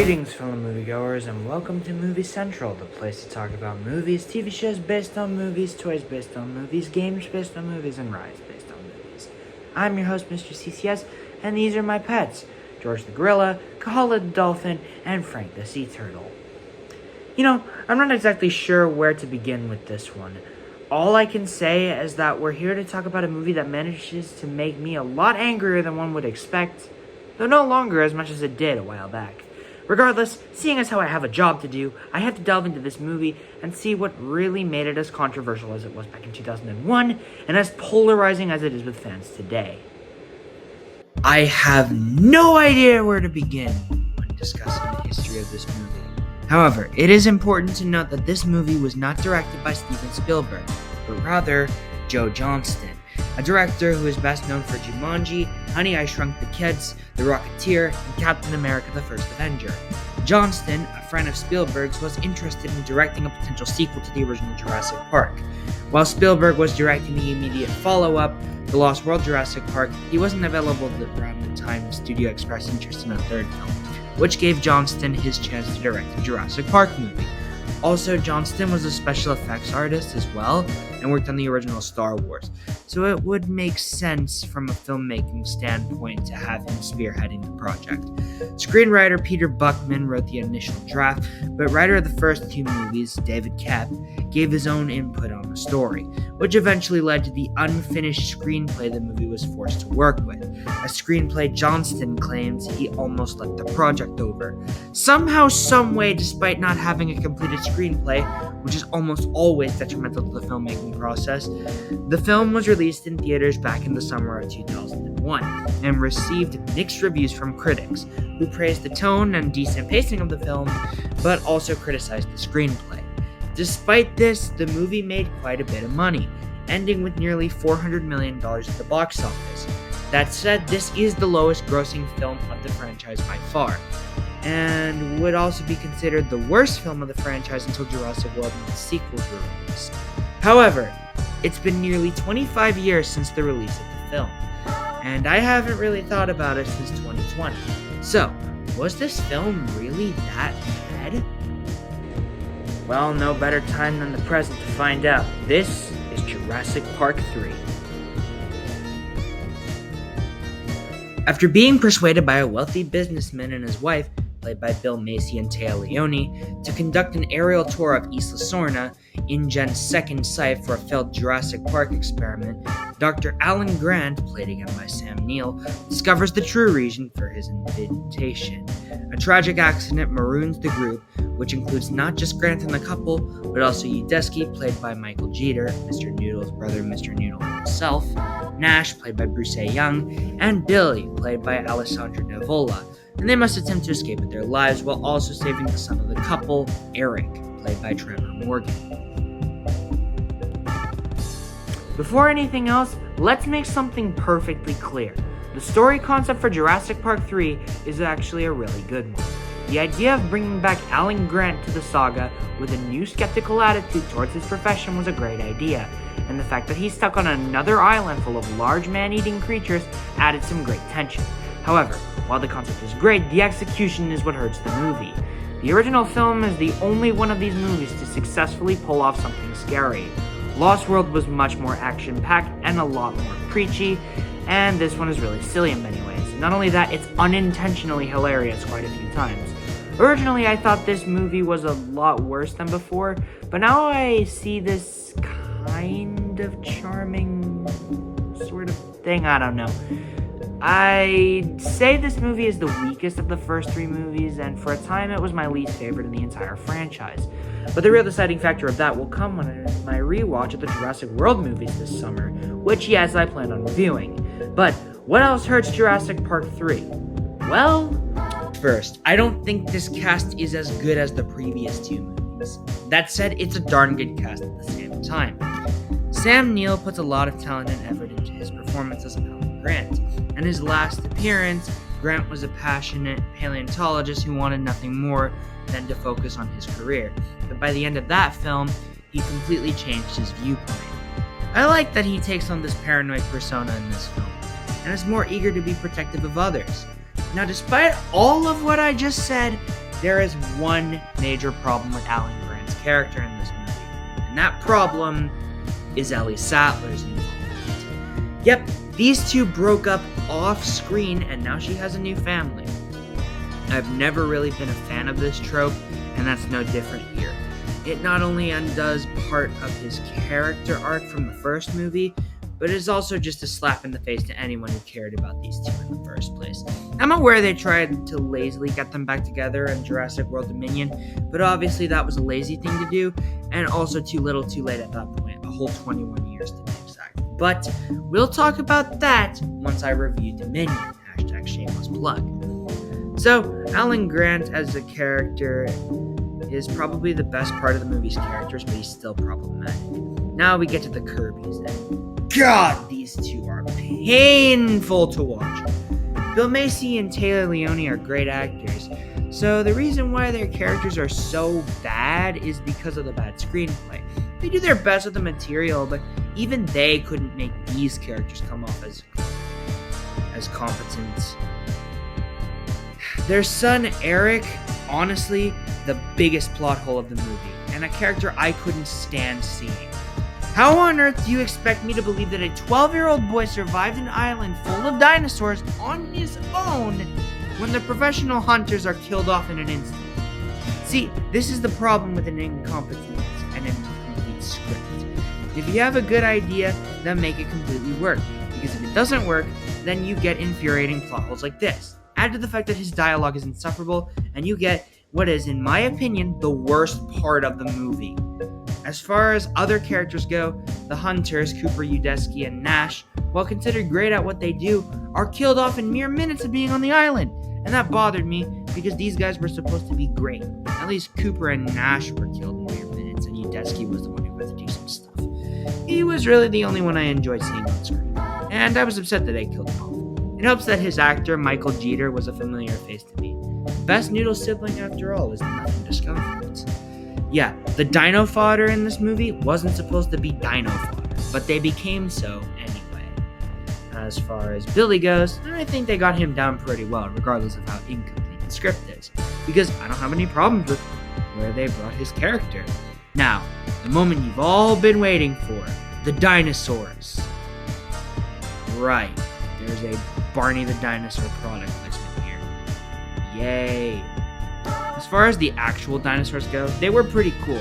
Greetings, fellow moviegoers, and welcome to Movie Central, the place to talk about movies, TV shows based on movies, toys based on movies, games based on movies, and rides based on movies. I'm your host, Mr. CCS, and these are my pets, George the Gorilla, Kahala the Dolphin, and Frank the Sea Turtle. I'm not exactly sure where to begin with this one. All I can say is that we're here to talk about a movie that manages to make me a lot angrier than one would expect, though no longer as much as it did a while back. Regardless, seeing as how I have a job to do, I have to delve into this movie and see what really made it as controversial as it was back in 2001 and as polarizing as it is with fans today. I have no idea where to begin when discussing the history of this movie. However, it is important to note that this movie was not directed by Steven Spielberg, but rather Joe Johnston, a director who is best known for Jumanji, Honey, I Shrunk the Kids, The Rocketeer, and Captain America the First Avenger. Johnston, a friend of Spielberg's, was interested in directing a potential sequel to the original Jurassic Park. While Spielberg was directing the immediate follow-up, The Lost World Jurassic Park, he wasn't available around the time the studio expressed interest in a third film, which gave Johnston his chance to direct the Jurassic Park movie. Also, Johnston was a special effects artist as well, and worked on the original Star Wars, so it would make sense from a filmmaking standpoint to have him spearheading the project. Screenwriter Peter Buckman wrote the initial draft, but writer of the first two movies, David Koepp, gave his own input on the story, which eventually led to the unfinished screenplay the movie was forced to work with. A screenplay Johnston claims he almost let the project over. Somehow, someway, despite not having a completed screenplay, which is almost always detrimental to the filmmaking process, the film was released in theaters back in the summer of 2001 and received mixed reviews from critics, who praised the tone and decent pacing of the film, but also criticized the screenplay. Despite this, the movie made quite a bit of money, ending with nearly $400 million at the box office. That said, this is the lowest grossing film of the franchise by far, and would also be considered the worst film of the franchise until Jurassic World and its sequels were released. However, it's been nearly 25 years since the release of the film, and I haven't really thought about it since 2020. So, was this film really that bad? Well, no better time than the present to find out. This is Jurassic Park 3. After being persuaded by a wealthy businessman and his wife, played by Bill Macy and Téa Leoni, to conduct an aerial tour of Isla Sorna, InGen's second site for a failed Jurassic Park experiment, Dr. Alan Grant, played again by Sam Neill, discovers the true reason for his invitation. A tragic accident maroons the group, which includes not just Grant and the couple, but also Udesky, played by Michael Jeter, Mr. Noodle's brother Mr. Noodle himself, Nash, played by Bruce A. Young, and Billy, played by Alessandro Nivola, and they must attempt to escape with their lives while also saving the son of the couple, Eric, played by Trevor Morgan. Before anything else, let's make something perfectly clear. The story concept for Jurassic Park 3 is actually a really good one. The idea of bringing back Alan Grant to the saga with a new skeptical attitude towards his profession was a great idea, and the fact that he's stuck on another island full of large man-eating creatures added some great tension. However, while the concept is great, the execution is what hurts the movie. The original film is the only one of these movies to successfully pull off something scary. Lost World was much more action-packed and a lot more preachy, and this one is really silly in many ways. Not only that, it's unintentionally hilarious quite a few times. Originally, I thought this movie was a lot worse than before, but now I see this kind of charming sort of thing. I don't know. I'd say this movie is the weakest of the first three movies, and for a time it was my least favorite in the entire franchise. But the real deciding factor of that will come when my rewatch of the Jurassic World movies this summer, which, yes, I plan on reviewing. But what else hurts Jurassic Park 3? Well, first, I don't think this cast is as good as the previous two movies. That said, it's a darn good cast at the same time. Sam Neill puts a lot of talent and effort into his performance as Alan Grant. In his last appearance, Grant was a passionate paleontologist who wanted nothing more than to focus on his career. But by the end of that film, he completely changed his viewpoint. I like that he takes on this paranoid persona in this film, and is more eager to be protective of others. Now, despite all of what I just said, there is one major problem with Alan Grant's character in this movie, and that problem is Ellie Sattler's involvement. Yep, these two broke up off screen, and now she has a new family. I've never really been a fan of this trope, and that's no different here. It not only undoes part of his character arc from the first movie, but it is also just a slap in the face to anyone who cared about these two in the first place. I'm aware they tried to lazily get them back together in Jurassic World Dominion, but obviously that was a lazy thing to do, and also too little too late at that point, a whole 21 years to be exact. But we'll talk about that once I review Dominion, #shameless plug. So, Alan Grant as a character is probably the best part of the movie's characters, but he's still problematic. Now we get to the Kirbys, and God, these two are painful to watch. Bill Macy and Taylor Leone are great actors, so the reason why their characters are so bad is because of the bad screenplay. They do their best with the material, but even they couldn't make these characters come off as competent. Their son, Eric, honestly, the biggest plot hole of the movie, and a character I couldn't stand seeing. How on earth do you expect me to believe that a 12-year-old boy survived an island full of dinosaurs on his own when the professional hunters are killed off in an instant? See, this is the problem with an incompetent and incomplete script. If you have a good idea, then make it completely work, because if it doesn't work, then you get infuriating plot holes like this. Add to the fact that his dialogue is insufferable, and you get what is, in my opinion, the worst part of the movie. As far as other characters go, the hunters, Cooper, Udesky, and Nash, while considered great at what they do, are killed off in mere minutes of being on the island. And that bothered me, because these guys were supposed to be great. At least Cooper and Nash were killed in mere minutes, and Udesky was the one who got to do some stuff. He was really the only one I enjoyed seeing on screen, and I was upset that they killed him off. It helps that his actor, Michael Jeter, was a familiar face to me. Best Noodle sibling, after all, is nothing to scoff at. Yeah, the dino fodder in this movie wasn't supposed to be dino fodder, but they became so anyway. As far as Billy goes, I think they got him down pretty well, regardless of how incomplete the script is, because I don't have any problems with where they brought his character. Now, the moment you've all been waiting for, the dinosaurs. Right, there's a Barney the Dinosaur product placement here. Yay. As far as the actual dinosaurs go, they were pretty cool.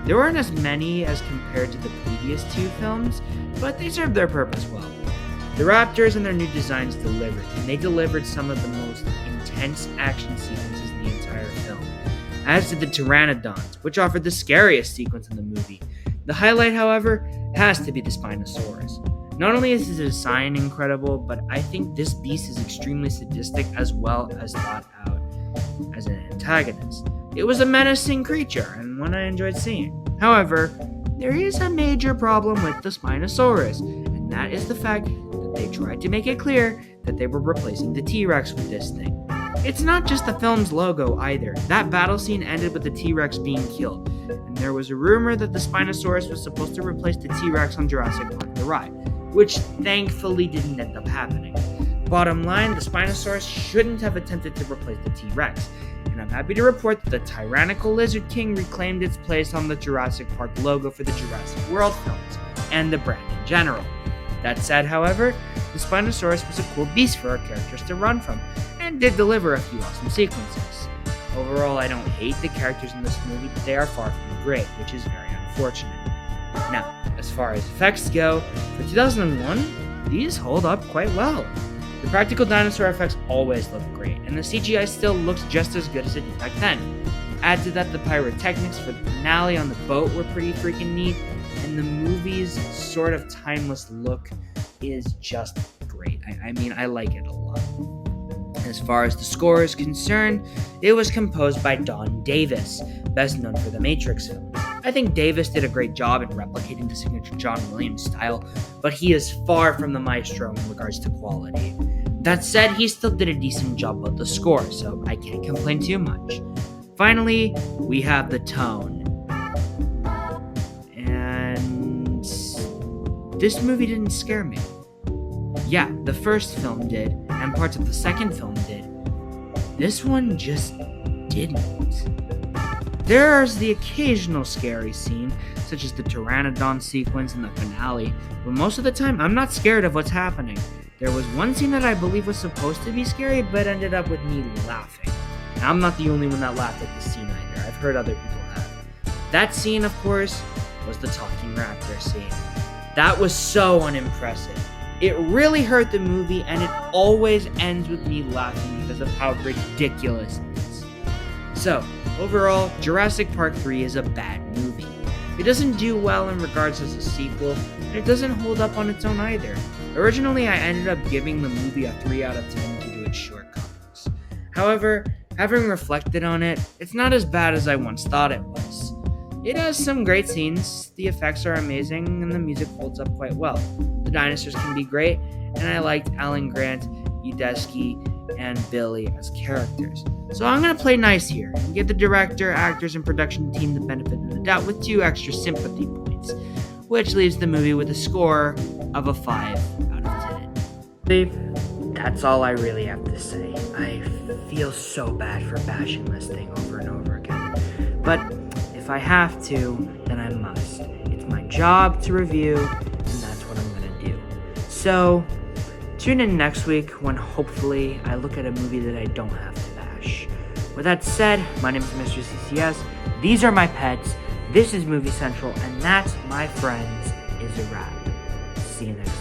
There weren't as many as compared to the previous two films, but they served their purpose well. The raptors and their new designs delivered, and they delivered some of the most intense action sequences in the entire film, as did the pteranodons, which offered the scariest sequence in the movie. The highlight, however, has to be the Spinosaurus. Not only is his design incredible, but I think this beast is extremely sadistic as well as thought out as an antagonist. It was a menacing creature, and one I enjoyed seeing. However, there is a major problem with the Spinosaurus, and that is the fact that they tried to make it clear that they were replacing the T-Rex with this thing. It's not just the film's logo either. That battle scene ended with the T-Rex being killed, and there was a rumor that the Spinosaurus was supposed to replace the T-Rex on Jurassic Park The Ride, which thankfully didn't end up happening. Bottom line, the Spinosaurus shouldn't have attempted to replace the T-Rex, and I'm happy to report that the tyrannical Lizard King reclaimed its place on the Jurassic Park logo for the Jurassic World films, and the brand in general. That said, however, the Spinosaurus was a cool beast for our characters to run from, and did deliver a few awesome sequences. Overall, I don't hate the characters in this movie, but they are far from great, which is very unfortunate. Now, as far as effects go, for 2001, these hold up quite well. The practical dinosaur effects always look great, and the CGI still looks just as good as it did back then. Add to that the pyrotechnics for the finale on the boat were pretty freaking neat, and the movie's sort of timeless look is just great. I mean, I like it a lot. As far as the score is concerned, it was composed by Don Davis, best known for the Matrix films. I think Davis did a great job in replicating the signature John Williams style, but he is far from the maestro in regards to quality. That said, he still did a decent job with the score, so I can't complain too much. Finally, we have the tone. And this movie didn't scare me. Yeah, the first film did, and parts of the second film did. This one just didn't. There's the occasional scary scene, such as the Pteranodon sequence in the finale, but most of the time I'm not scared of what's happening. There was one scene that I believe was supposed to be scary, but ended up with me laughing. And I'm not the only one that laughed at the scene either. I've heard other people have. That scene, of course, was the talking raptor scene. That was so unimpressive. It really hurt the movie, and it always ends with me laughing because of how ridiculous it is. So, overall, Jurassic Park 3 is a bad movie. It doesn't do well in regards as a sequel, and it doesn't hold up on its own either. Originally, I ended up giving the movie a 3 out of 10 due to its shortcomings. However, having reflected on it, it's not as bad as I once thought it was. It has some great scenes, the effects are amazing, and the music holds up quite well. The dinosaurs can be great, and I liked Alan Grant, Udesky, and Billy as characters. So I'm going to play nice here and give the director, actors, and production team the benefit of the doubt with 2 extra sympathy points, which leaves the movie with a score of a 5 out of 10. That's all I really have to say. I feel so bad for bashing this thing over and over again. But if I have to, then I must. It's my job to review, and that's what I'm going to do. So, tune in next week when hopefully I look at a movie that I don't have to bash. With that said, my name is Mr. CCS. These are my pets. This is Movie Central, and that, my friends, is a wrap. See you next time.